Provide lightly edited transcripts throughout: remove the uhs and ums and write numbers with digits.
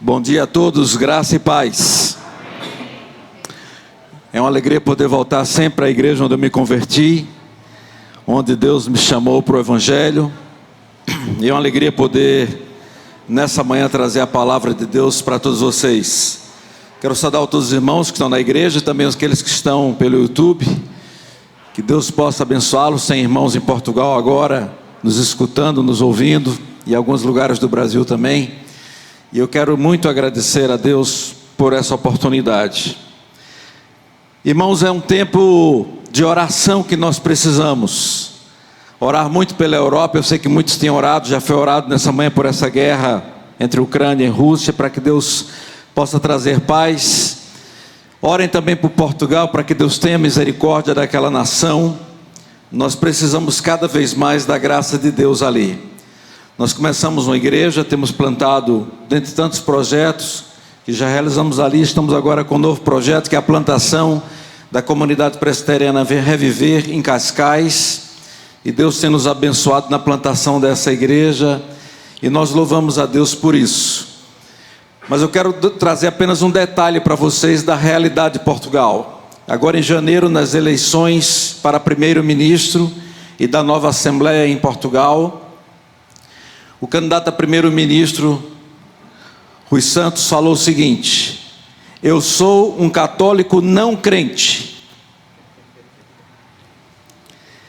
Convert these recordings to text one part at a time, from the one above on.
Bom dia a todos, graça e paz. É uma alegria poder voltar sempre à igreja onde eu me converti, onde Deus me chamou para o Evangelho. E é uma alegria poder, nessa manhã, trazer a palavra de Deus para todos vocês. Quero saudar todos os irmãos que estão na igreja e também aqueles que estão pelo YouTube. Que Deus possa abençoá-los. Tem irmãos em Portugal agora, nos escutando, nos ouvindo, e em alguns lugares do Brasil também. E eu quero muito agradecer a Deus por essa oportunidade. Irmãos, é um tempo de oração que nós precisamos. Orar muito pela Europa. Eu sei que muitos têm orado, já foi orado nessa manhã por essa guerra entre Ucrânia e Rússia, para que Deus possa trazer paz. Orem também por Portugal, para que Deus tenha misericórdia daquela nação. Nós precisamos cada vez mais da graça de Deus ali. Nós começamos uma igreja, temos plantado, dentre tantos projetos que já realizamos ali, estamos agora com um novo projeto, que é a plantação da comunidade presbiteriana Reviver em Cascais. E Deus tem nos abençoado na plantação dessa igreja, e nós louvamos a Deus por isso. Mas eu quero trazer apenas um detalhe para vocês da realidade de Portugal. Agora em janeiro, nas eleições para primeiro-ministro e da nova Assembleia em Portugal, o candidato a primeiro-ministro, Rui Santos, falou o seguinte: eu sou um católico não crente.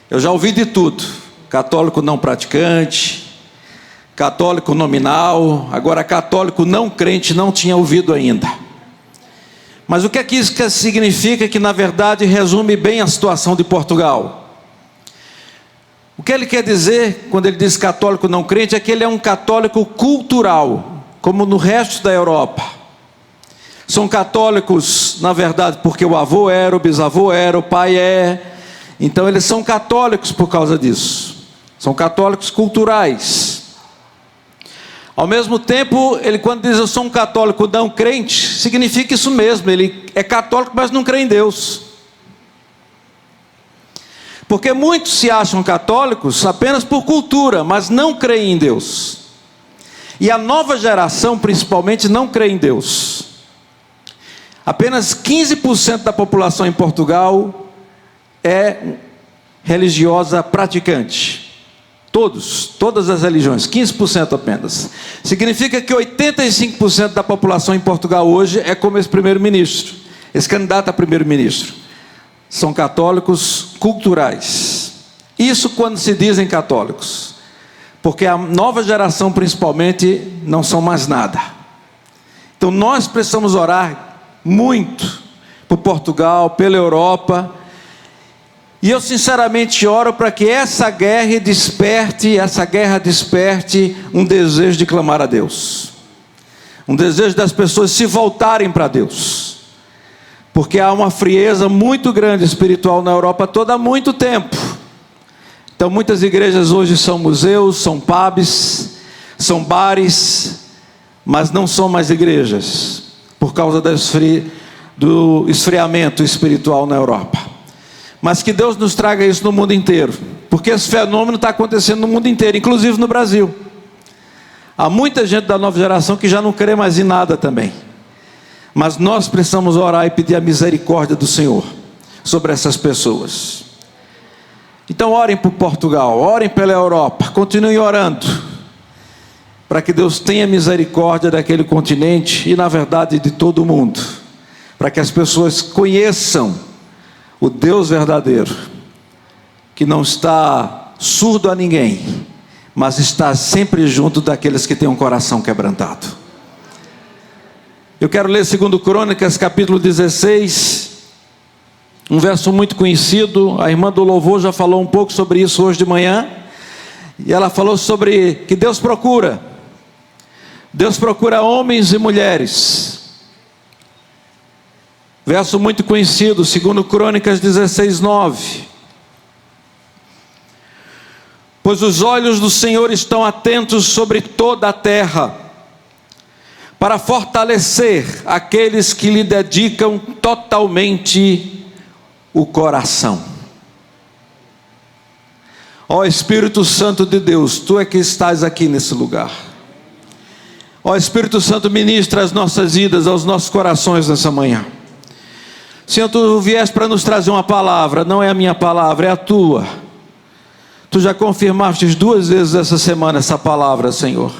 Eu já ouvi de tudo: católico não praticante, católico nominal. Agora católico não crente não tinha ouvido ainda. Mas o que é que isso significa? Que na verdade resume bem a situação de Portugal. O que ele quer dizer quando ele diz católico não crente é que ele é um católico cultural, como no resto da Europa. São católicos, na verdade, porque o avô era, o bisavô era, o pai é. Então eles são católicos por causa disso. São católicos culturais. Ao mesmo tempo, ele quando diz eu sou um católico não crente, significa isso mesmo. Ele é católico, mas não crê em Deus. Porque muitos se acham católicos apenas por cultura, mas não creem em Deus. E a nova geração, principalmente, não crê em Deus. Apenas 15% da população em Portugal é religiosa praticante. Todas as religiões, 15% apenas. Significa que 85% da população em Portugal hoje é como esse primeiro-ministro, esse candidato a primeiro-ministro. São católicos culturais. Isso quando se dizem católicos. Porque a nova geração principalmente não são mais nada. Então nós precisamos orar muito por Portugal, pela Europa. E eu sinceramente oro para que essa guerra desperte um desejo de clamar a Deus. Um desejo das pessoas se voltarem para Deus. Porque há uma frieza muito grande espiritual na Europa toda há muito tempo. Então muitas igrejas hoje são museus, são pubs, são bares, mas não são mais igrejas, por causa do esfriamento espiritual na Europa. Mas que Deus nos traga isso no mundo inteiro, porque esse fenômeno está acontecendo no mundo inteiro, inclusive no Brasil. Há muita gente da nova geração que já não crê mais em nada também. Mas nós precisamos orar e pedir a misericórdia do Senhor sobre essas pessoas. Então orem por Portugal, orem pela Europa, continuem orando, para que Deus tenha misericórdia daquele continente e na verdade de todo o mundo, para que as pessoas conheçam o Deus verdadeiro, que não está surdo a ninguém, mas está sempre junto daqueles que têm um coração quebrantado. Eu quero ler 2 Crônicas, capítulo 16, um verso muito conhecido. A irmã do louvor já falou um pouco sobre isso hoje de manhã. E ela falou sobre que Deus procura homens e mulheres. Verso muito conhecido, 2 Crônicas 16, 9. Pois os olhos do Senhor estão atentos sobre toda a terra, para fortalecer aqueles que lhe dedicam totalmente o coração. Ó Espírito Santo de Deus, Tu é que estás aqui nesse lugar. Ó Espírito Santo, ministra as nossas vidas, aos nossos corações nessa manhã. Senhor, Tu vieste para nos trazer uma palavra, não é a minha palavra, é a Tua. Tu já confirmaste 2 vezes essa semana essa palavra, Senhor.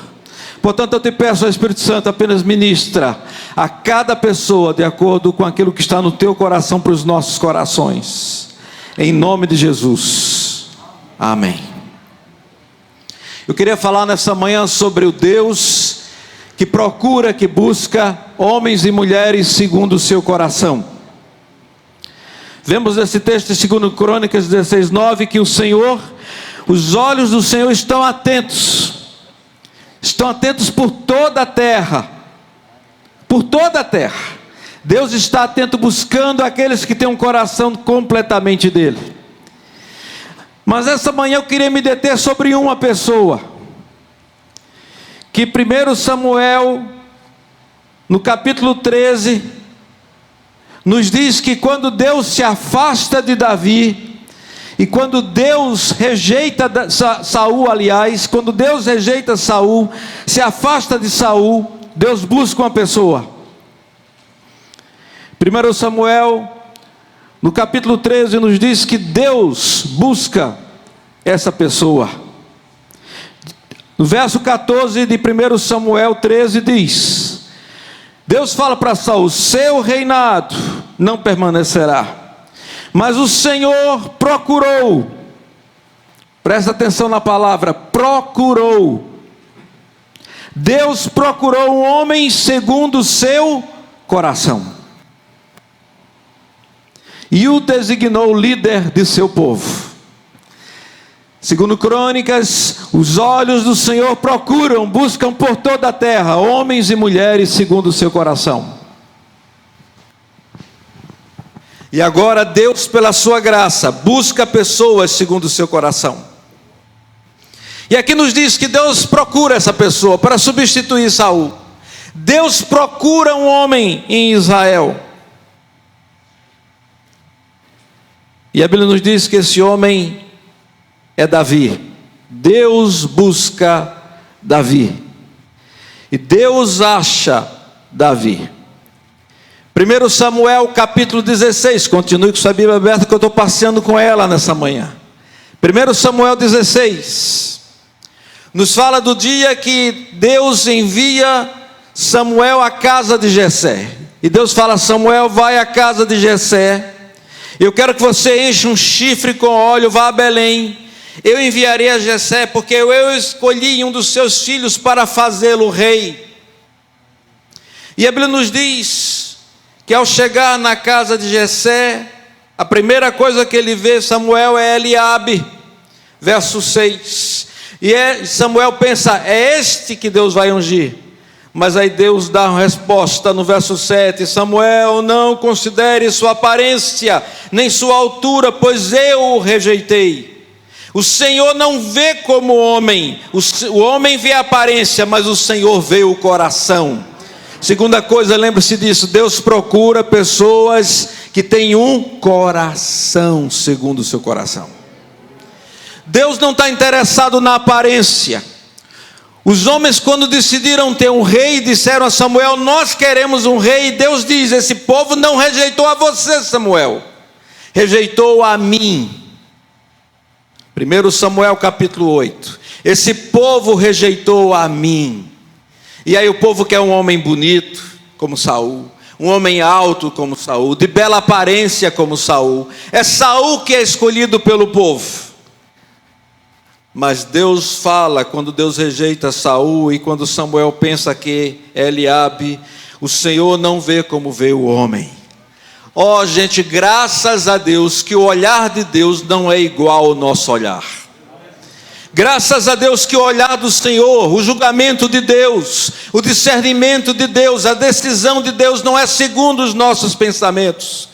Portanto, eu te peço, ó Espírito Santo, apenas ministra a cada pessoa de acordo com aquilo que está no Teu coração para os nossos corações. Em nome de Jesus. Amém. Eu queria falar nessa manhã sobre o Deus que procura, que busca homens e mulheres segundo o seu coração. Vemos nesse texto de 2 Crônicas 16:9 que os olhos do Senhor estão atentos por toda a terra, Deus está atento buscando aqueles que têm um coração completamente dele. Mas essa manhã eu queria me deter sobre uma pessoa, que 1 Samuel, no capítulo 13, nos diz que quando Deus se afasta de Davi, e quando Deus rejeita Saul, quando Deus rejeita Saul, se afasta de Saul, Deus busca uma pessoa. 1 Samuel, no capítulo 13, nos diz que Deus busca essa pessoa. No verso 14 de 1 Samuel 13 diz: Deus fala para Saul: seu reinado não permanecerá, mas o Senhor procurou, presta atenção na palavra, procurou. Deus procurou um homem segundo o seu coração, e o designou líder de seu povo. 2 Crônicas, os olhos do Senhor buscam por toda a terra, homens e mulheres segundo o seu coração. E agora Deus, pela sua graça, busca pessoas segundo o seu coração. E aqui nos diz que Deus procura essa pessoa para substituir Saul. Deus procura um homem em Israel. E a Bíblia nos diz que esse homem é Davi. Deus busca Davi. E Deus acha Davi. 1 Samuel capítulo 16, continue com sua Bíblia aberta que eu estou passeando com ela nessa manhã. 1 Samuel 16, nos fala do dia que Deus envia Samuel à casa de Jessé. E Deus fala: Samuel, vai à casa de Jessé, eu quero que você encha um chifre com óleo, vá a Belém, eu enviarei a Jessé, porque eu escolhi um dos seus filhos para fazê-lo rei. E a Bíblia nos diz que ao chegar na casa de Jessé, a primeira coisa que ele vê, Samuel, é Eliabe, verso 6, e Samuel pensa: é este que Deus vai ungir. Mas aí Deus dá uma resposta no verso 7, Samuel, não considere sua aparência, nem sua altura, pois eu o rejeitei. O Senhor não vê como homem, o homem vê a aparência, mas o Senhor vê o coração. Segunda coisa, lembre-se disso, Deus procura pessoas que têm um coração segundo o seu coração. Deus não está interessado na aparência. Os homens, quando decidiram ter um rei, disseram a Samuel: nós queremos um rei. E Deus diz: esse povo não rejeitou a você, Samuel, rejeitou a mim. 1 Samuel capítulo 8, esse povo rejeitou a mim. E aí o povo quer um homem bonito como Saul, um homem alto como Saul, de bela aparência como Saul. É Saul que é escolhido pelo povo. Mas Deus fala, quando Deus rejeita Saul, e quando Samuel pensa que é Eliabe, o Senhor não vê como vê o homem. Ó, gente, graças a Deus que o olhar de Deus não é igual ao nosso olhar. Graças a Deus que o olhar do Senhor, o julgamento de Deus, o discernimento de Deus, a decisão de Deus não é segundo os nossos pensamentos.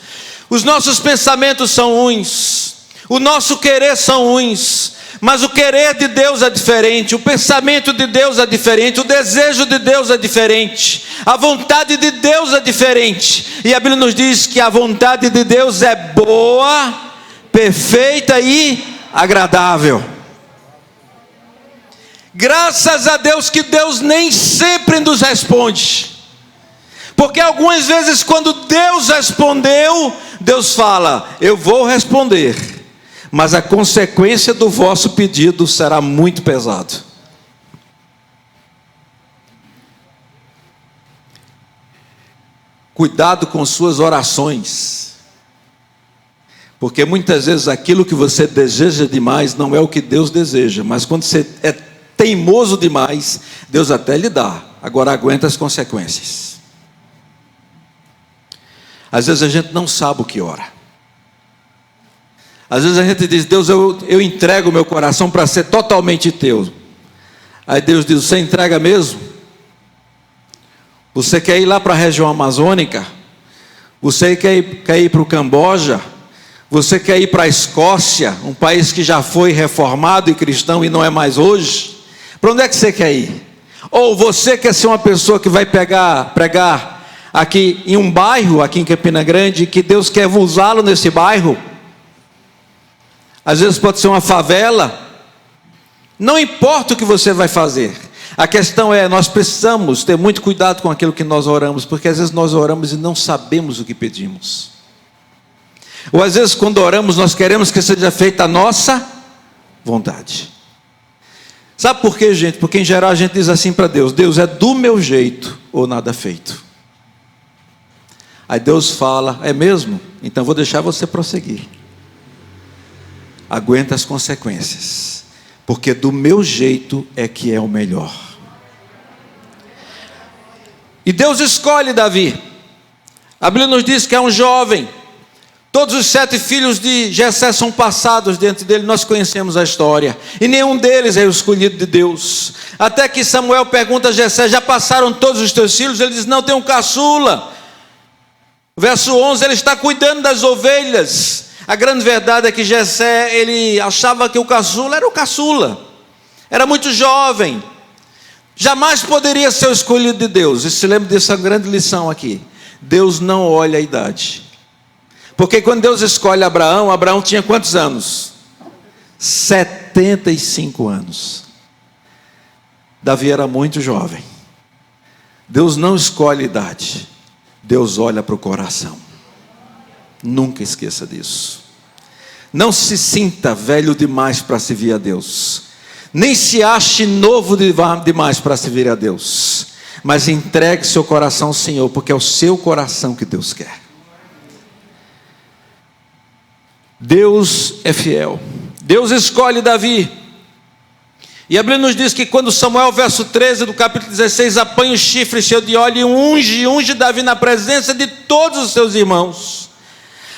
Os nossos pensamentos são uns, o nosso querer são uns, mas o querer de Deus é diferente, o pensamento de Deus é diferente, o desejo de Deus é diferente, a vontade de Deus é diferente. E a Bíblia nos diz que a vontade de Deus é boa, perfeita e agradável. Graças a Deus que Deus nem sempre nos responde. Porque algumas vezes quando Deus respondeu, Deus fala: eu vou responder, mas a consequência do vosso pedido será muito pesado. Cuidado com suas orações, porque muitas vezes aquilo que você deseja demais não é o que Deus deseja, mas quando você é teimoso demais, Deus até lhe dá, agora aguenta as consequências. Às vezes a gente não sabe o que ora. Às vezes a gente diz: Deus, eu entrego o meu coração para ser totalmente teu. Aí Deus diz: você entrega mesmo? Você quer ir lá para a região amazônica? Você quer ir para o Camboja? Você quer ir para a Escócia, um país que já foi reformado e cristão e não é mais hoje? Para onde é que você quer ir? Ou você quer ser uma pessoa que vai pregar aqui em um bairro, aqui em Campina Grande, que Deus quer usá-lo nesse bairro? Às vezes pode ser uma favela. Não importa o que você vai fazer. A questão é, nós precisamos ter muito cuidado com aquilo que nós oramos, porque às vezes nós oramos e não sabemos o que pedimos. Ou às vezes quando oramos nós queremos que seja feita a nossa vontade. Sabe por quê, gente? Porque em geral a gente diz assim para Deus: Deus, é do meu jeito ou nada feito. Aí Deus fala: é mesmo? Então vou deixar você prosseguir. Aguenta as consequências, porque do meu jeito é que é o melhor. E Deus escolhe Davi. A Bíblia nos diz que é um jovem. Todos os 7 filhos de Jessé são passados diante dele, nós conhecemos a história. E nenhum deles é o escolhido de Deus. Até que Samuel pergunta a Jessé: já passaram todos os teus filhos? Ele diz: não, tem um caçula. Verso 11, ele está cuidando das ovelhas. A grande verdade é que Jessé, ele achava que o caçula era o caçula. Era muito jovem. Jamais poderia ser o escolhido de Deus. E se lembra dessa grande lição aqui: Deus não olha a idade. Porque quando Deus escolhe Abraão, Abraão tinha quantos anos? 75 anos. Davi era muito jovem. Deus não escolhe a idade. Deus olha para o coração. Nunca esqueça disso. Não se sinta velho demais para servir a Deus. Nem se ache novo demais para servir a Deus. Mas entregue seu coração ao Senhor, porque é o seu coração que Deus quer. Deus é fiel. Deus escolhe Davi. E a Bíblia nos diz que quando Samuel, verso 13 do capítulo 16, apanha o chifre cheio de óleo e unge Davi na presença de todos os seus irmãos.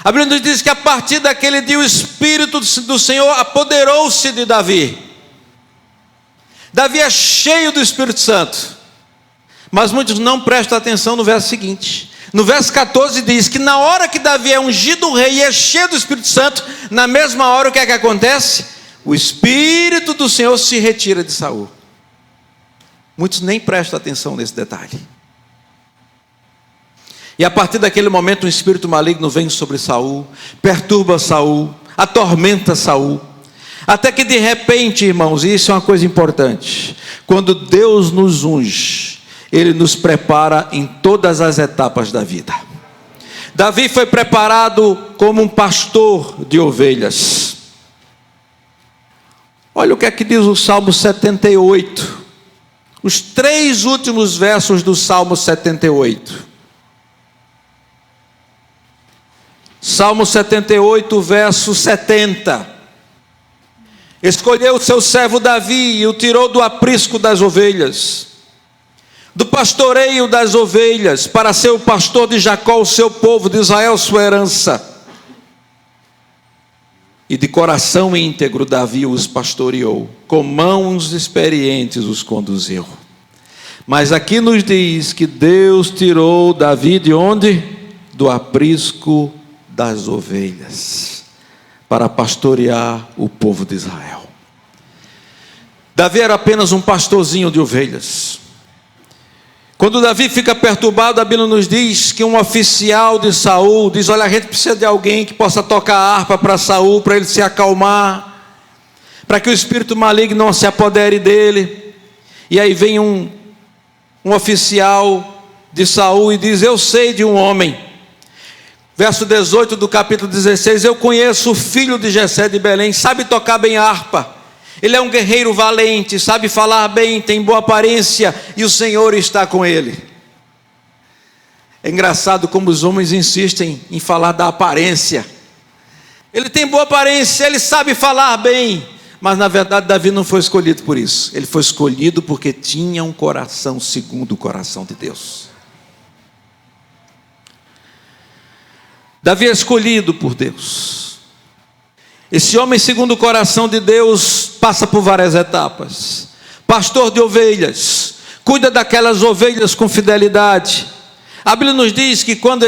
A Bíblia nos diz que a partir daquele dia o Espírito do Senhor apoderou-se de Davi. Davi é cheio do Espírito Santo. Mas muitos não prestam atenção no verso seguinte. No verso 14 diz que na hora que Davi é ungido rei e é cheio do Espírito Santo, na mesma hora o que é que acontece? O Espírito do Senhor se retira de Saul. Muitos nem prestam atenção nesse detalhe. E a partir daquele momento um espírito maligno vem sobre Saul, perturba Saul, atormenta Saul. Até que de repente, irmãos, e isso é uma coisa importante, quando Deus nos unge, Ele nos prepara em todas as etapas da vida. Davi foi preparado como um pastor de ovelhas. Olha o que é que diz o Salmo 78. Os 3 últimos versos do Salmo 78. Salmo 78, verso 70. Escolheu o seu servo Davi e o tirou do aprisco das ovelhas, do pastoreio das ovelhas, para ser o pastor de Jacó, o seu povo, de Israel, sua herança. E de coração íntegro Davi os pastoreou, com mãos experientes os conduziu. Mas aqui nos diz que Deus tirou Davi de onde? Do aprisco das ovelhas, para pastorear o povo de Israel. Davi era apenas um pastorzinho de ovelhas. Quando Davi fica perturbado, a Bíblia nos diz que um oficial de Saul diz: olha, a gente precisa de alguém que possa tocar a harpa para Saul, para ele se acalmar, para que o espírito maligno não se apodere dele. E aí vem um oficial de Saul e diz: eu sei de um homem. Verso 18 do capítulo 16: eu conheço o filho de Jessé de Belém, sabe tocar bem harpa. Ele é um guerreiro valente, sabe falar bem, tem boa aparência, e o Senhor está com ele. É engraçado como os homens insistem em falar da aparência. Ele tem boa aparência, ele sabe falar bem, mas na verdade Davi não foi escolhido por isso. Ele foi escolhido porque tinha um coração segundo o coração de Deus. Davi é escolhido por Deus. Esse homem segundo o coração de Deus passa por várias etapas. Pastor de ovelhas, cuida daquelas ovelhas com fidelidade. A Bíblia nos diz que quando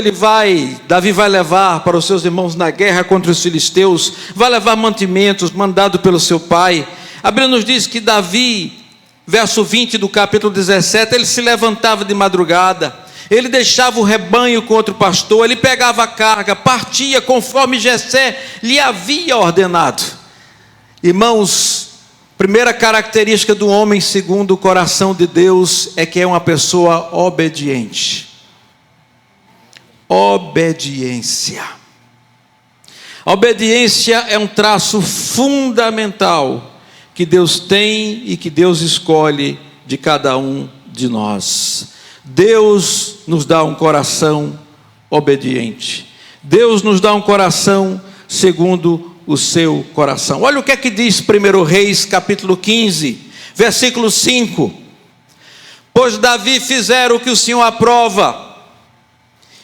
Davi vai levar para os seus irmãos na guerra contra os filisteus, vai levar mantimentos mandado pelo seu pai. A Bíblia nos diz que Davi, verso 20 do capítulo 17, ele se levantava de madrugada, ele deixava o rebanho com outro pastor, ele pegava a carga, partia conforme Jessé lhe havia ordenado. Irmãos, primeira característica do homem segundo o coração de Deus é que é uma pessoa obediente. Obediência. A obediência é um traço fundamental que Deus tem e que Deus escolhe de cada um de nós. Deus nos dá um coração obediente. Deus nos dá um coração segundo o seu coração. Olha o que é que diz 1 Reis capítulo 15, versículo 5. Pois Davi fizera o que o Senhor aprova,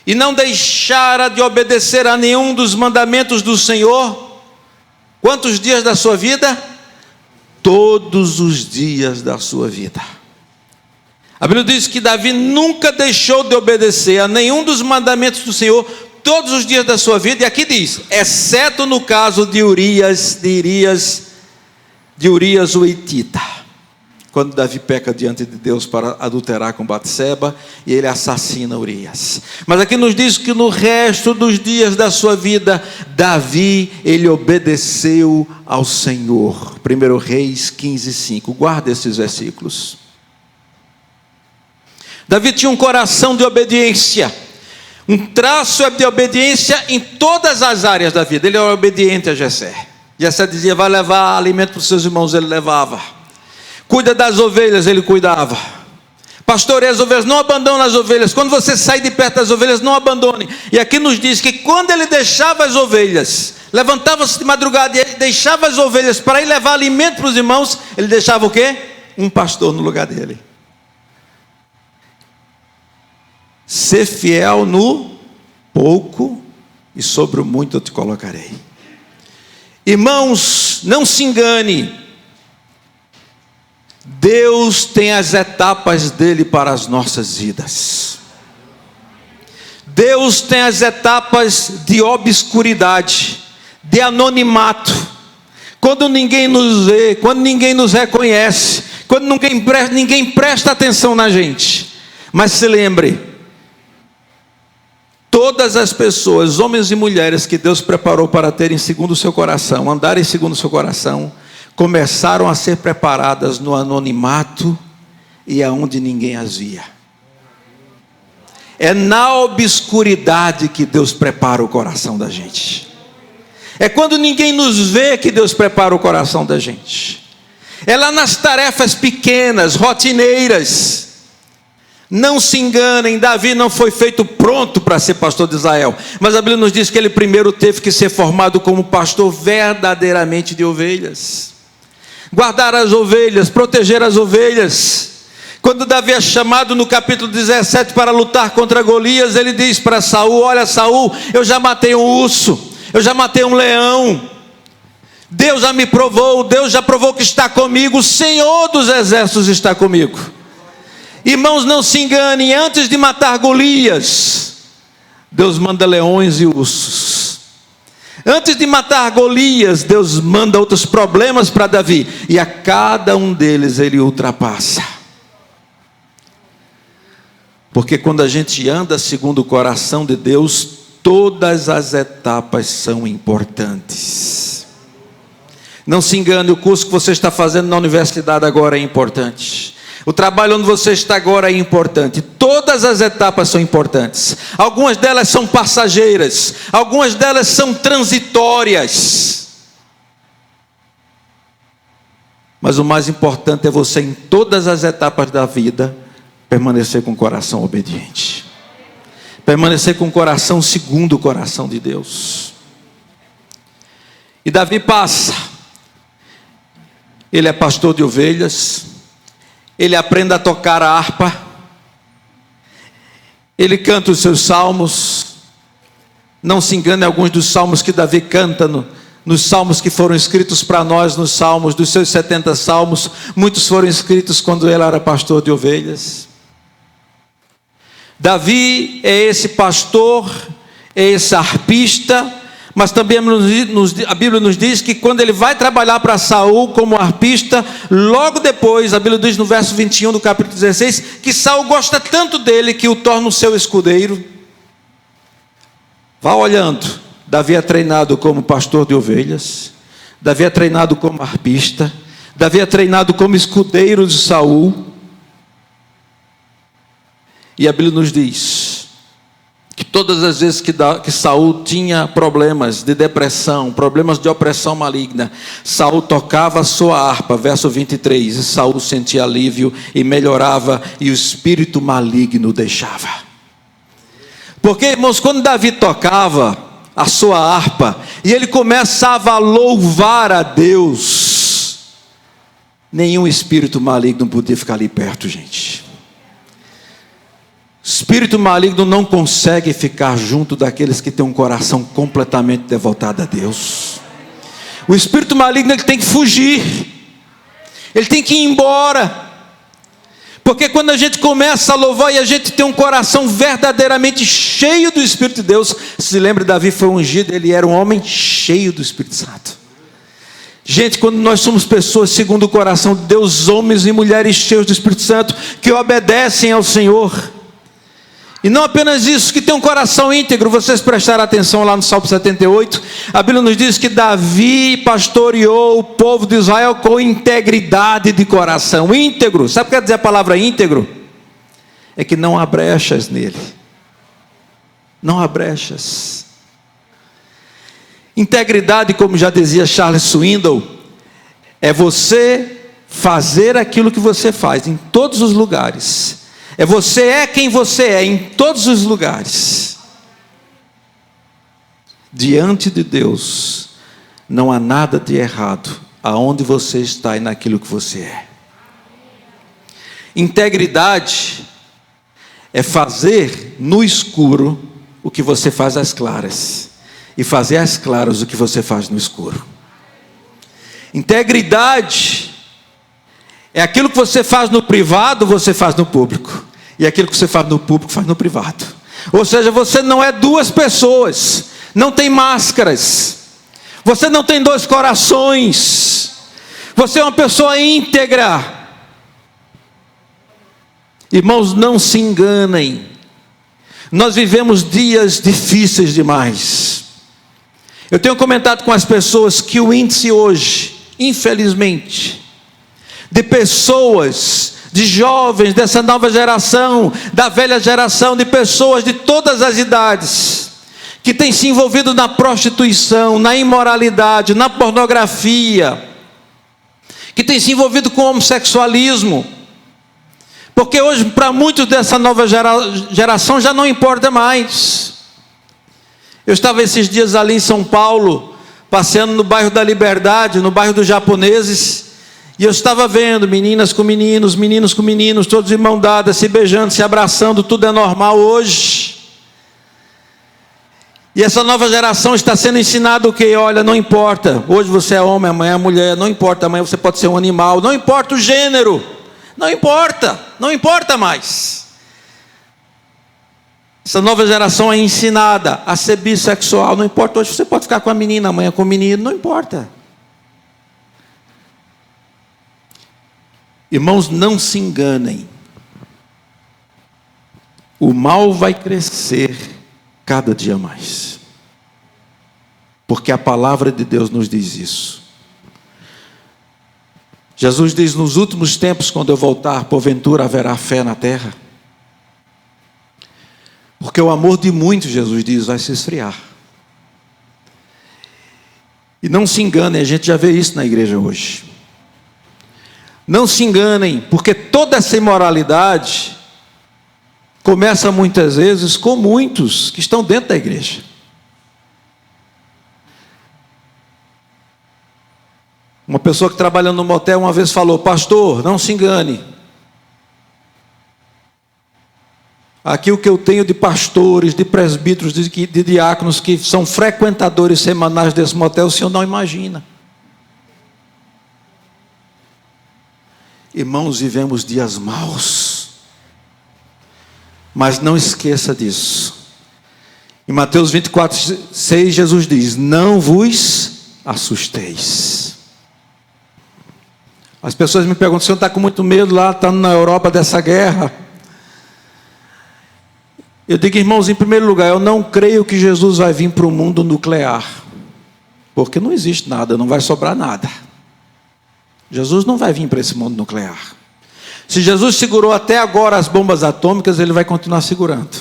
e não deixara de obedecer a nenhum dos mandamentos do Senhor. Quantos dias da sua vida? Todos os dias da sua vida. A Bíblia diz que Davi nunca deixou de obedecer a nenhum dos mandamentos do Senhor todos os dias da sua vida. E aqui diz, exceto no caso de Urias o Hitita. Quando Davi peca diante de Deus para adulterar com Batseba, e ele assassina Urias. Mas aqui nos diz que no resto dos dias da sua vida, Davi, ele obedeceu ao Senhor. 1 Reis 15, 5. Guarda esses versículos. Davi tinha um coração de obediência, um traço de obediência em todas as áreas da vida. Ele era obediente a Jessé. Jessé dizia, vai levar alimento para os seus irmãos, ele levava. Cuida das ovelhas, ele cuidava. Pastoreia as ovelhas, não abandone as ovelhas. Quando você sai de perto das ovelhas, não abandone. E aqui nos diz que quando ele deixava as ovelhas, levantava-se de madrugada e ele deixava as ovelhas para ir levar alimento para os irmãos, ele deixava o quê? Um pastor no lugar dele. Ser fiel no pouco, e sobre o muito eu te colocarei. Irmãos, não se engane. Deus tem as etapas dele para as nossas vidas. Deus tem as etapas de obscuridade, de anonimato, quando ninguém nos vê, quando ninguém nos reconhece, quando ninguém presta atenção na gente. Mas se lembre, todas as pessoas, homens e mulheres que Deus preparou para terem segundo o seu coração, andarem segundo o seu coração, começaram a ser preparadas no anonimato e aonde ninguém as via. É na obscuridade que Deus prepara o coração da gente. É quando ninguém nos vê que Deus prepara o coração da gente. É lá nas tarefas pequenas, rotineiras. Não se enganem, Davi não foi feito pronto para ser pastor de Israel, mas a Bíblia nos diz que ele primeiro teve que ser formado como pastor verdadeiramente de ovelhas. Guardar as ovelhas, proteger as ovelhas. Quando Davi é chamado no capítulo 17 para lutar contra Golias, ele diz para Saul, olha Saul, eu já matei um urso, eu já matei um leão, Deus já me provou, Deus já provou que está comigo, o Senhor dos exércitos está comigo. Irmãos, não se enganem, antes de matar Golias, Deus manda leões e ursos. Antes de matar Golias, Deus manda outros problemas para Davi, e a cada um deles ele ultrapassa. Porque quando a gente anda segundo o coração de Deus, todas as etapas são importantes. Não se engane, o curso que você está fazendo na universidade agora é importante. O trabalho onde você está agora é importante. Todas as etapas são importantes. Algumas delas são passageiras, algumas delas são transitórias. Mas o mais importante é você, em todas as etapas da vida, permanecer com o coração obediente. Permanecer com o coração segundo o coração de Deus. E Davi passa. Ele é pastor de ovelhas. Ele aprende a tocar a harpa. Ele canta os seus salmos. Não se engane, alguns dos salmos que Davi canta nos salmos que foram escritos para nós, nos salmos, dos seus 70 salmos, muitos foram escritos quando ele era pastor de ovelhas. Davi é esse pastor, é esse arpista, mas também a Bíblia nos diz que quando ele vai trabalhar para Saul como arpista, logo depois, a Bíblia diz no verso 21 do capítulo 16, que Saul gosta tanto dele que o torna o seu escudeiro. Vá olhando, Davi é treinado como pastor de ovelhas, Davi é treinado como arpista, Davi é treinado como escudeiro de Saul. E a Bíblia nos diz que todas as vezes que Saul tinha problemas de depressão, problemas de opressão maligna, Saul tocava a sua harpa, verso 23, e Saul sentia alívio e melhorava, e o espírito maligno deixava. Porque, irmãos, quando Davi tocava a sua harpa, e ele começava a louvar a Deus, nenhum espírito maligno podia ficar ali perto, gente. Espírito maligno não consegue ficar junto daqueles que têm um coração completamente devotado a Deus. O espírito maligno, ele tem que fugir, ele tem que ir embora. Porque quando a gente começa a louvar e a gente tem um coração verdadeiramente cheio do Espírito de Deus, se lembra, Davi foi ungido, ele era um homem cheio do Espírito Santo. Gente, quando nós somos pessoas segundo o coração de Deus, homens e mulheres cheios do Espírito Santo, que obedecem ao Senhor, e não apenas isso, que tem um coração íntegro. Vocês prestaram atenção lá no Salmo 78, a Bíblia nos diz que Davi pastoreou o povo de Israel com integridade de coração. Íntegro, sabe o que quer dizer a palavra íntegro? É que não há brechas nele, não há brechas. Integridade, como já dizia Charles Swindoll, é você fazer aquilo que você faz em todos os lugares. Você é quem você é em todos os lugares. Diante de Deus, não há nada de errado aonde você está e naquilo que você é. Integridade é fazer no escuro o que você faz às claras, e fazer às claras o que você faz no escuro. Integridade é aquilo que você faz no privado, você faz no público. E aquilo que você faz no público, faz no privado. Ou seja, você não é duas pessoas, não tem máscaras, você não tem dois corações, você é uma pessoa íntegra. Irmãos, não se enganem, nós vivemos dias difíceis demais. Eu tenho comentado com as pessoas que o índice hoje, infelizmente, de pessoas, de jovens dessa nova geração, da velha geração, de pessoas de todas as idades, que têm se envolvido na prostituição, na imoralidade, na pornografia, que têm se envolvido com o homossexualismo, porque hoje para muitos dessa nova geração já não importa mais. Eu estava esses dias ali em São Paulo, passeando no bairro da Liberdade, no bairro dos japoneses, e eu estava vendo meninas com meninos, meninos com meninos, todos de mão dada, se beijando, se abraçando, tudo é normal hoje. E essa nova geração está sendo ensinada o quê? Olha, não importa, hoje você é homem, amanhã é mulher, não importa, amanhã você pode ser um animal, não importa o gênero, não importa mais. Essa nova geração é ensinada a ser bissexual, não importa, hoje você pode ficar com a menina, amanhã com o menino, não importa. Irmãos, não se enganem, o mal vai crescer cada dia mais, porque a palavra de Deus nos diz isso. Jesus diz: nos últimos tempos, quando eu voltar, porventura haverá fé na terra. Porque o amor de muitos, Jesus diz, vai se esfriar. E não se enganem, a gente já vê isso na igreja hoje. Não se enganem, porque toda essa imoralidade começa muitas vezes com muitos que estão dentro da igreja. Uma pessoa que trabalha no motel uma vez falou: pastor, não se engane. Aqui o que eu tenho de pastores, de presbíteros, de diáconos que são frequentadores semanais desse motel, o senhor não imagina. Irmãos, vivemos dias maus, mas não esqueça disso. Em Mateus 24:6, Jesus diz: não vos assusteis. As pessoas me perguntam: o senhor está com muito medo lá, está na Europa dessa guerra? Eu digo, irmãos, em primeiro lugar, eu não creio que Jesus vai vir para o mundo nuclear, porque não existe nada, não vai sobrar nada. Jesus não vai vir para esse mundo nuclear. Se Jesus segurou até agora as bombas atômicas, ele vai continuar segurando,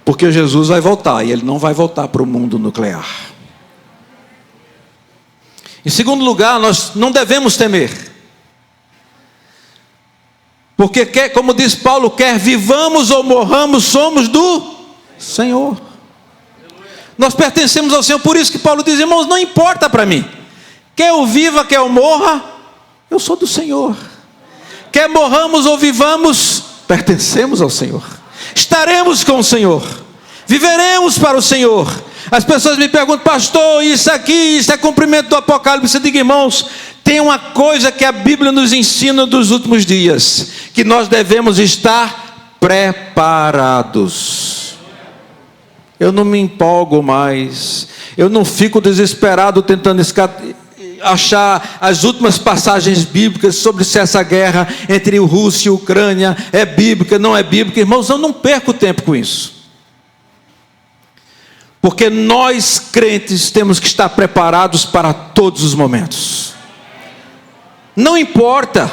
porque Jesus vai voltar, e ele não vai voltar para o mundo nuclear. Em segundo lugar, nós não devemos temer, porque como diz Paulo, quer vivamos ou morramos, somos do Senhor. Nós pertencemos ao Senhor, por isso que Paulo diz: irmãos, não importa para mim, quer eu viva, quer eu morra, eu sou do Senhor. Quer morramos ou vivamos, pertencemos ao Senhor, estaremos com o Senhor, viveremos para o Senhor. As pessoas me perguntam: pastor, isso é cumprimento do Apocalipse. Eu digo, irmãos, tem uma coisa que a Bíblia nos ensina dos últimos dias, que nós devemos estar preparados. Eu não me empolgo mais, eu não fico desesperado tentando achar as últimas passagens bíblicas sobre se essa guerra entre Rússia e Ucrânia é bíblica, não é bíblica. Irmãos, eu não perco tempo com isso, porque nós crentes temos que estar preparados para todos os momentos. Não importa.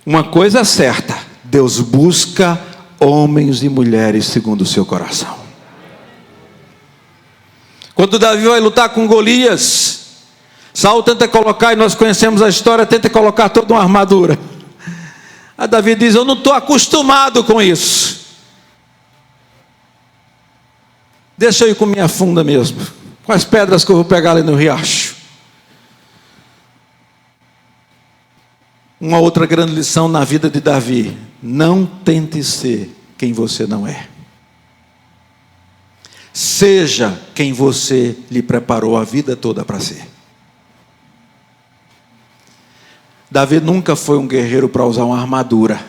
Uma coisa é certa: Deus busca homens e mulheres segundo o seu coração. Quando Davi vai lutar com Golias, Saul tenta colocar, e nós conhecemos a história, tenta colocar toda uma armadura. Aí Davi diz: eu não estou acostumado com isso. Deixa eu ir com minha funda mesmo, com as pedras que eu vou pegar ali no riacho. Uma outra grande lição na vida de Davi: não tente ser quem você não é. Seja quem você lhe preparou a vida toda para ser. Davi nunca foi um guerreiro para usar uma armadura,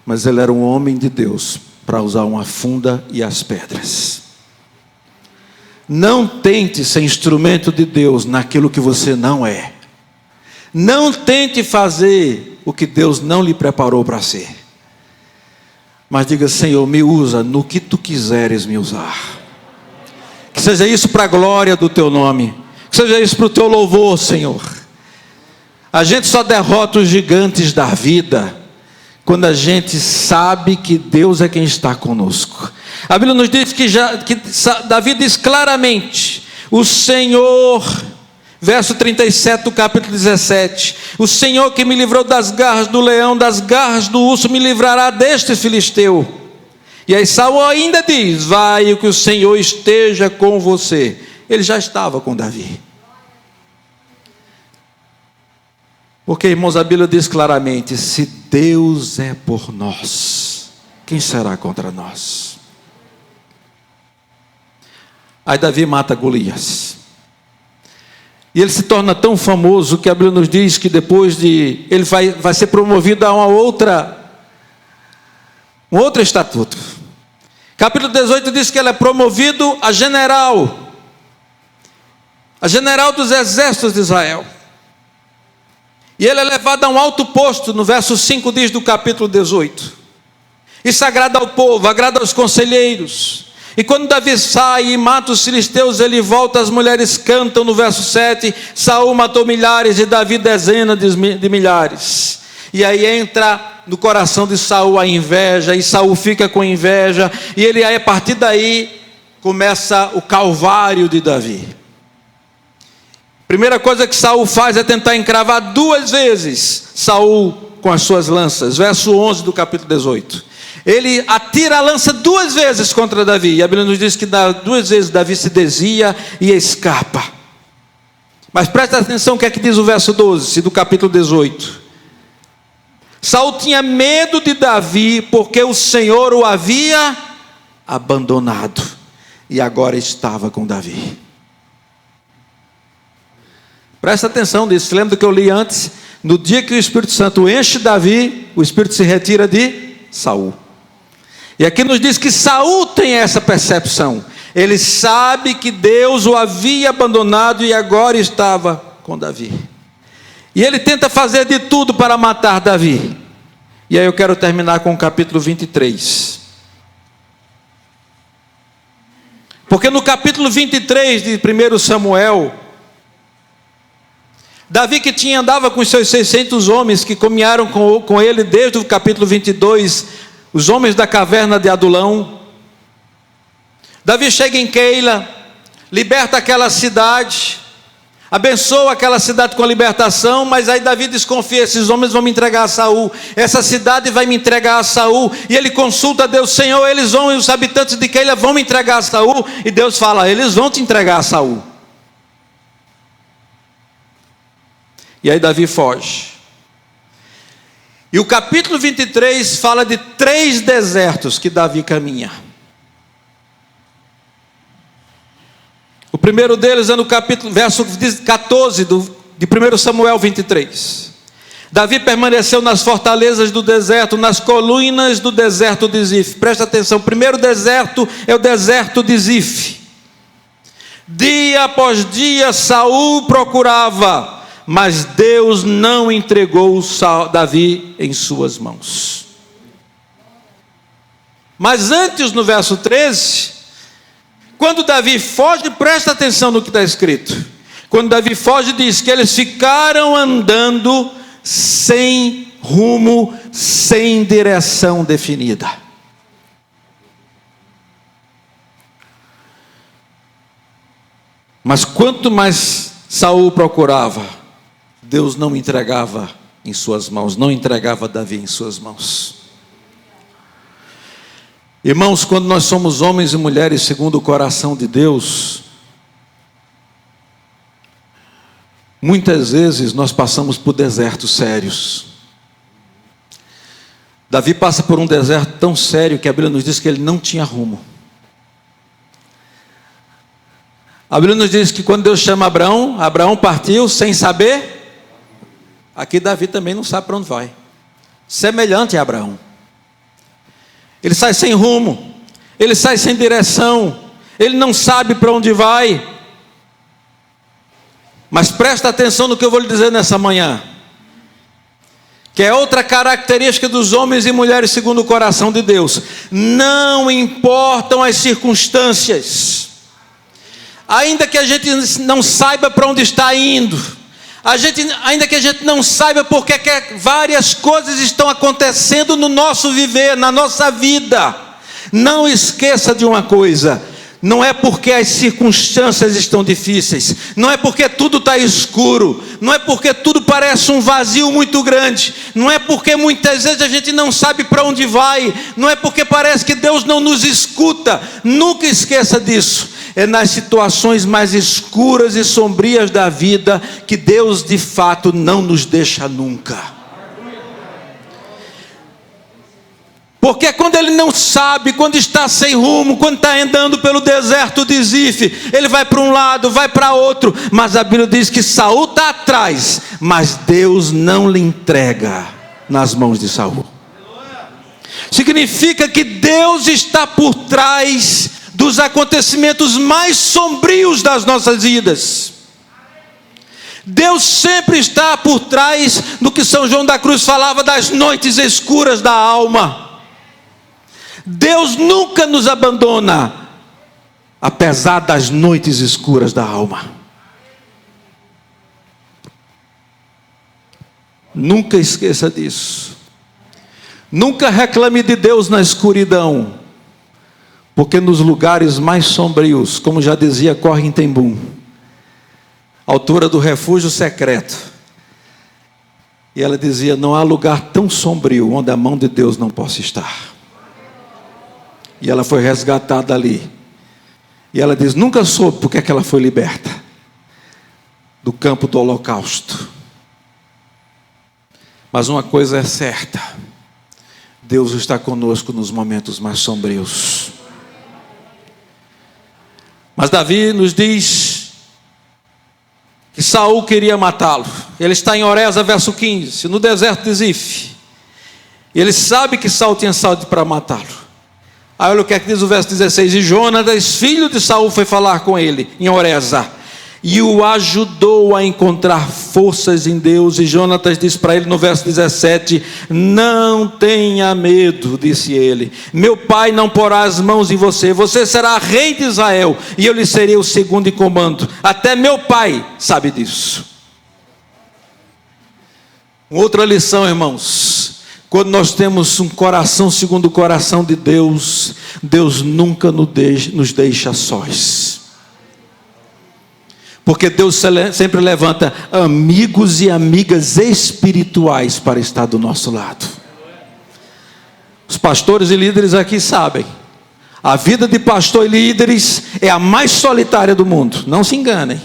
mas ele era um homem de Deus para usar uma funda e as pedras. Não tente ser instrumento de Deus naquilo que você não é. Não tente fazer o que Deus não lhe preparou para ser. Mas diga: Senhor, me usa no que tu quiseres me usar. Que seja isso para a glória do teu nome, que seja isso para o teu louvor, Senhor. A gente só derrota os gigantes da vida quando a gente sabe que Deus é quem está conosco. A Bíblia nos diz que Davi diz claramente: o Senhor, verso 37 do capítulo 17, o Senhor que me livrou das garras do leão, das garras do urso, me livrará deste filisteu. E aí Saul ainda diz: vai, que o Senhor esteja com você. Ele já estava com Davi. Porque, irmãos, a Bíblia diz claramente: se Deus é por nós, quem será contra nós? Aí Davi mata Golias. E ele se torna tão famoso que a Bíblia nos diz que depois de... ele vai ser promovido a um outro estatuto. Capítulo 18 diz que ele é promovido a general dos exércitos de Israel. E ele é levado a um alto posto, no verso 5 diz do capítulo 18. Isso agrada ao povo, agrada aos conselheiros. E quando Davi sai e mata os filisteus, ele volta, as mulheres cantam no verso 7, Saul matou milhares e Davi dezenas de milhares. E aí entra no coração de Saul a inveja, e Saul fica com inveja, e ele aí, a partir daí, começa o calvário de Davi. Primeira coisa que Saul faz é tentar encravar 2 vezes Saul com as suas lanças, verso 11 do capítulo 18. Ele atira a lança 2 vezes contra Davi, e a Bíblia nos diz que 2 vezes Davi se desvia e escapa. Mas presta atenção o que é que diz o verso 12 do capítulo 18. Saul tinha medo de Davi, porque o Senhor o havia abandonado, e agora estava com Davi. Presta atenção nisso, lembra do que eu li antes? No dia que o Espírito Santo enche Davi, o Espírito se retira de Saul. E aqui nos diz que Saul tem essa percepção. Ele sabe que Deus o havia abandonado e agora estava com Davi. E ele tenta fazer de tudo para matar Davi. E aí eu quero terminar com o capítulo 23. Porque no capítulo 23 de 1 Samuel, Davi, que andava com os seus 600 homens que caminharam com ele desde o capítulo 22, os homens da caverna de Adulão. Davi chega em Keila, liberta aquela cidade, abençoa aquela cidade com a libertação, mas aí Davi desconfia, esses homens vão me entregar a Saul, essa cidade vai me entregar a Saul, e ele consulta a Deus, Senhor, eles vão, e os habitantes de Keila vão me entregar a Saul, e Deus fala, eles vão te entregar a Saul. E aí Davi foge. E o capítulo 23 fala de 3 desertos que Davi caminha. O primeiro deles é no capítulo, verso 14 de 1 Samuel 23. Davi permaneceu nas fortalezas do deserto, nas colunas do deserto de Zif. Presta atenção, o primeiro deserto é o deserto de Zif. Dia após dia Saul procurava, mas Deus não entregou Davi em suas mãos. Mas antes, no verso 13, quando Davi foge, presta atenção no que está escrito. Quando Davi foge, diz que eles ficaram andando sem rumo, sem direção definida. Mas quanto mais Saul procurava, Deus não entregava em suas mãos, não entregava Davi em suas mãos. Irmãos, quando nós somos homens e mulheres segundo o coração de Deus, muitas vezes nós passamos por desertos sérios. Davi passa por um deserto tão sério que a Bíblia nos diz que ele não tinha rumo. A Bíblia nos diz que quando Deus chama Abraão, Abraão partiu sem saber. Aqui Davi também não sabe para onde vai. Semelhante a Abraão. Ele sai sem rumo, ele sai sem direção, ele não sabe para onde vai. Mas presta atenção no que eu vou lhe dizer nessa manhã, que é outra característica dos homens e mulheres segundo o coração de Deus: não importam as circunstâncias, ainda que a gente não saiba para onde está indo, ainda que a gente não saiba porque que várias coisas estão acontecendo no nosso viver, na nossa vida, não esqueça de uma coisa: não é porque as circunstâncias estão difíceis, não é porque tudo está escuro, não é porque tudo parece um vazio muito grande, não é porque muitas vezes a gente não sabe para onde vai, não é porque parece que Deus não nos escuta. Nunca esqueça disso. É nas situações mais escuras e sombrias da vida que Deus de fato não nos deixa nunca. Porque quando ele não sabe, quando está sem rumo, quando está andando pelo deserto de Zif, ele vai para um lado, vai para outro, mas a Bíblia diz que Saul está atrás, mas Deus não lhe entrega nas mãos de Saul. Significa que Deus está por trás dos acontecimentos mais sombrios das nossas vidas. Deus sempre está por trás do que São João da Cruz falava das noites escuras da alma. Deus nunca nos abandona, apesar das noites escuras da alma. Nunca esqueça disso. Nunca reclame de Deus na escuridão, porque nos lugares mais sombrios, como já dizia Correm ten Boom, autora do Refúgio Secreto, e ela dizia: não há lugar tão sombrio onde a mão de Deus não possa estar. E ela foi resgatada ali. E ela diz: nunca soube porque é que ela foi liberta do campo do holocausto. Mas uma coisa é certa: Deus está conosco nos momentos mais sombrios. Mas Davi nos diz que Saul queria matá-lo. Ele está em Oreza, verso 15, no deserto de Zif. E ele sabe que Saul tinha saúde para matá-lo. Aí olha o que é que diz o verso 16: e Jonatas, filho de Saul, foi falar com ele em Oreza, e o ajudou a encontrar forças em Deus. E Jonatas disse para ele no verso 17: não tenha medo, disse ele, meu pai não porá as mãos em você, você será rei de Israel, e eu lhe serei o segundo em comando. Até meu pai sabe disso. Outra lição, irmãos: quando nós temos um coração segundo o coração de Deus, Deus nunca nos deixa sós. Porque Deus sempre levanta amigos e amigas espirituais para estar do nosso lado. Os pastores e líderes aqui sabem, a vida de pastor e líderes é a mais solitária do mundo, não se enganem.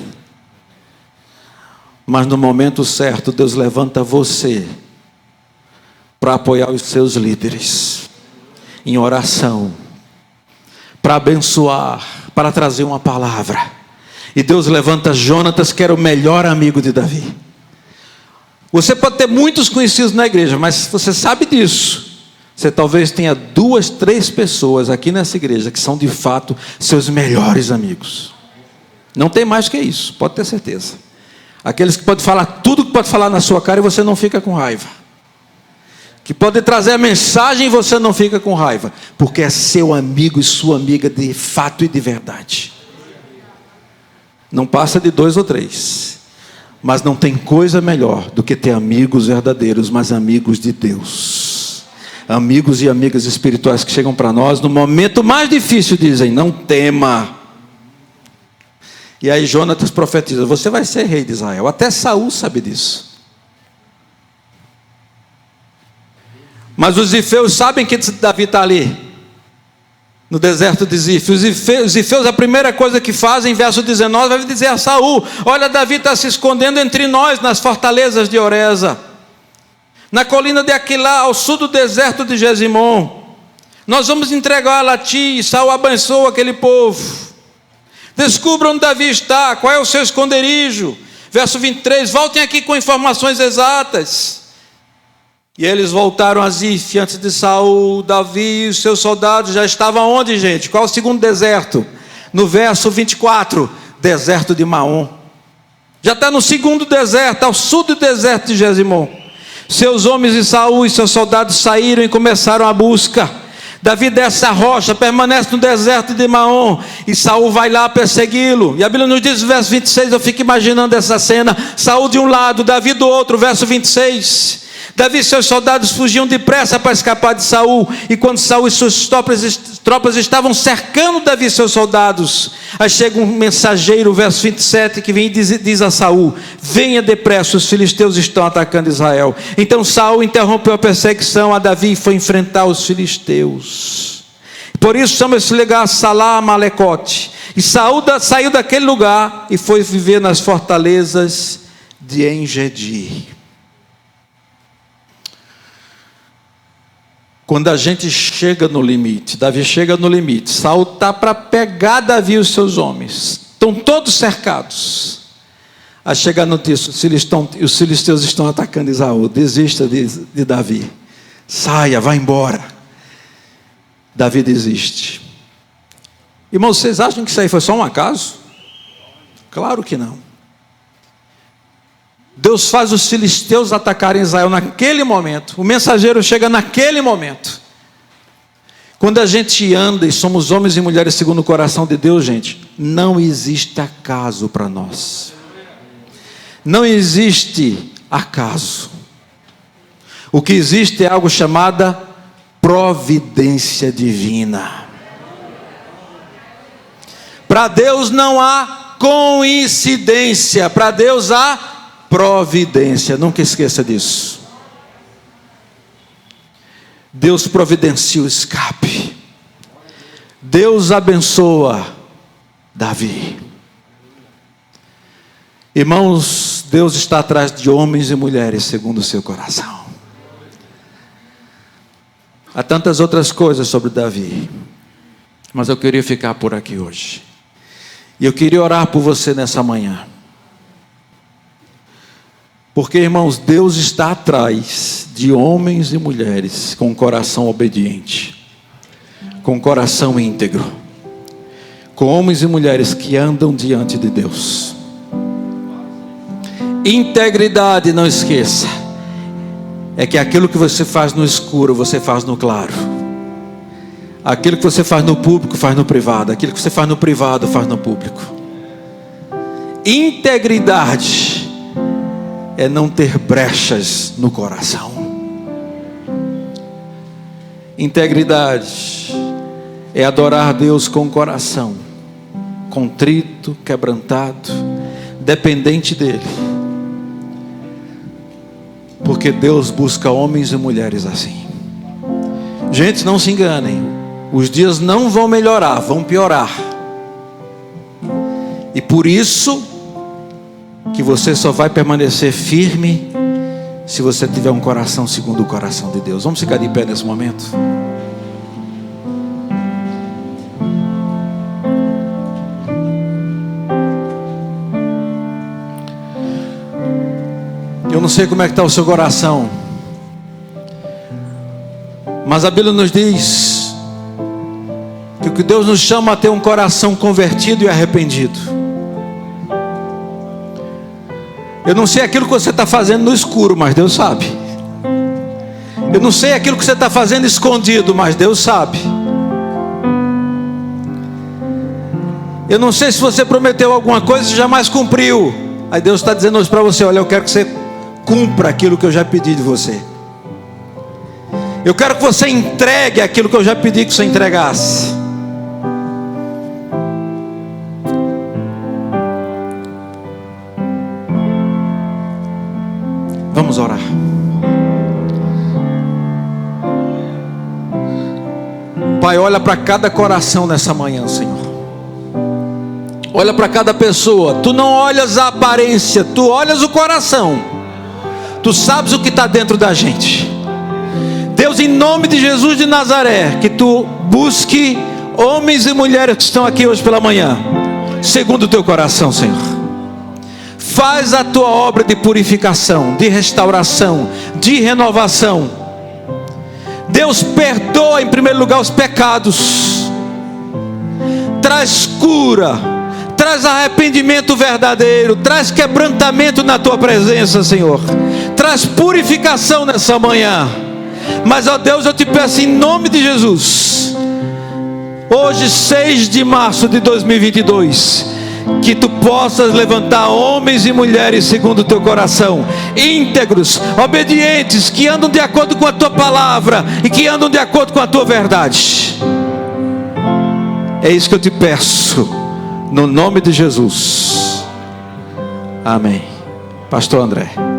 Mas no momento certo, Deus levanta você para apoiar os seus líderes em oração, para abençoar, para trazer uma palavra. E Deus levanta Jonatas, que era o melhor amigo de Davi. Você pode ter muitos conhecidos na igreja, mas você sabe disso. Você talvez tenha 2, 3 pessoas aqui nessa igreja que são de fato seus melhores amigos. Não tem mais que isso, pode ter certeza. Aqueles que podem falar tudo que pode falar na sua cara e você não fica com raiva. Que pode trazer a mensagem e você não fica com raiva, porque é seu amigo e sua amiga de fato e de verdade. Não passa de 2 ou 3. Mas não tem coisa melhor do que ter amigos verdadeiros, mas amigos de Deus. Amigos e amigas espirituais que chegam para nós no momento mais difícil, dizem: não tema. E aí Jonatas profetiza: você vai ser rei de Israel. Até Saul sabe disso. Mas os zifeus sabem que Davi está ali no deserto de Zif. Os zifeus, a primeira coisa que fazem, verso 19, vai dizer a Saul: olha, Davi está se escondendo entre nós, nas fortalezas de Oreza, na colina de Aquilá, ao sul do deserto de Gesimon. Nós vamos entregá-la a ti. E Saul abençoa aquele povo. Descubra onde Davi está, qual é o seu esconderijo. Verso 23, voltem aqui com informações exatas. E eles voltaram a Zif antes de Saul. Davi e os seus soldados já estavam onde, gente? Qual o segundo deserto? No verso 24, deserto de Maom. Já está no segundo deserto, ao sul do deserto de Gesimon. Seus homens e Saul e seus soldados saíram e começaram a busca. Davi desce a rocha, permanece no deserto de Maom, e Saul vai lá persegui-lo. E a Bíblia nos diz no verso 26, eu fico imaginando essa cena: Saul de um lado, Davi do outro. Verso 26, Davi e seus soldados fugiam depressa para escapar de Saul. E quando Saul e suas tropas estavam cercando Davi e seus soldados, aí chega um mensageiro, verso 27, que vem e diz a Saul: venha depressa, os filisteus estão atacando Israel. Então Saul interrompeu a perseguição a Davi e foi enfrentar os filisteus. Por isso chama esse lugar Salá Malecote. E Saul saiu daquele lugar e foi viver nas fortalezas de En-Gedi. Quando a gente chega no limite, Davi chega no limite, Saul está para pegar Davi e os seus homens, estão todos cercados. A chegar a notícia: os filisteus estão atacando Israel, desista de Davi, saia, vá embora. Davi desiste. Irmãos, vocês acham que isso aí foi só um acaso? Claro que não. Deus faz os filisteus atacarem Israel naquele momento. O mensageiro chega naquele momento. Quando a gente anda e somos homens e mulheres segundo o coração de Deus, gente, não existe acaso para nós. Não existe acaso. O que existe é algo chamado providência divina. Para Deus não há coincidência, para Deus há providência. Nunca esqueça disso. Deus providencia o escape. Deus abençoa Davi. Irmãos, Deus está atrás de homens e mulheres segundo o seu coração. Há tantas outras coisas sobre Davi, mas eu queria ficar por aqui hoje. E eu queria orar por você nessa manhã. Porque, irmãos, Deus está atrás de homens e mulheres com coração obediente, com coração íntegro, com homens e mulheres que andam diante de Deus. Integridade, não esqueça, é que aquilo que você faz no escuro, você faz no claro. Aquilo que você faz no público, faz no privado. Aquilo que você faz no privado, faz no público. Integridade é não ter brechas no coração. Integridade é adorar Deus com o coração contrito, quebrantado, dependente dele. Porque Deus busca homens e mulheres assim. Gente, não se enganem, os dias não vão melhorar, vão piorar. E por isso que você só vai permanecer firme se você tiver um coração segundo o coração de Deus. Vamos ficar de pé nesse momento? Eu não sei como é que está o seu coração, mas a Bíblia nos diz que o que Deus nos chama a ter um coração convertido e arrependido. Eu não sei aquilo que você está fazendo no escuro, mas Deus sabe. Eu não sei aquilo que você está fazendo escondido, mas Deus sabe. Eu não sei se você prometeu alguma coisa e jamais cumpriu. Aí Deus está dizendo hoje para você: olha, eu quero que você cumpra aquilo que eu já pedi de você. Eu quero que você entregue aquilo que eu já pedi que você entregasse. Vamos orar. Pai, olha para cada coração nessa manhã, Senhor. Olha para cada pessoa. Tu não olhas a aparência, tu olhas o coração. Tu sabes o que está dentro da gente. Deus, em nome de Jesus de Nazaré, que tu busque homens e mulheres que estão aqui hoje pela manhã, segundo o teu coração, Senhor. Faz a tua obra de purificação, de restauração, de renovação. Deus, perdoa em primeiro lugar os pecados. Traz cura, traz arrependimento verdadeiro, traz quebrantamento na tua presença, Senhor. Traz purificação nessa manhã. Mas, ó Deus, eu te peço em nome de Jesus, hoje 6 de março de 2022, que tu possas levantar homens e mulheres segundo o teu coração, íntegros, obedientes, que andam de acordo com a tua palavra e que andam de acordo com a tua verdade. É isso que eu te peço, no nome de Jesus. Amém. Pastor André.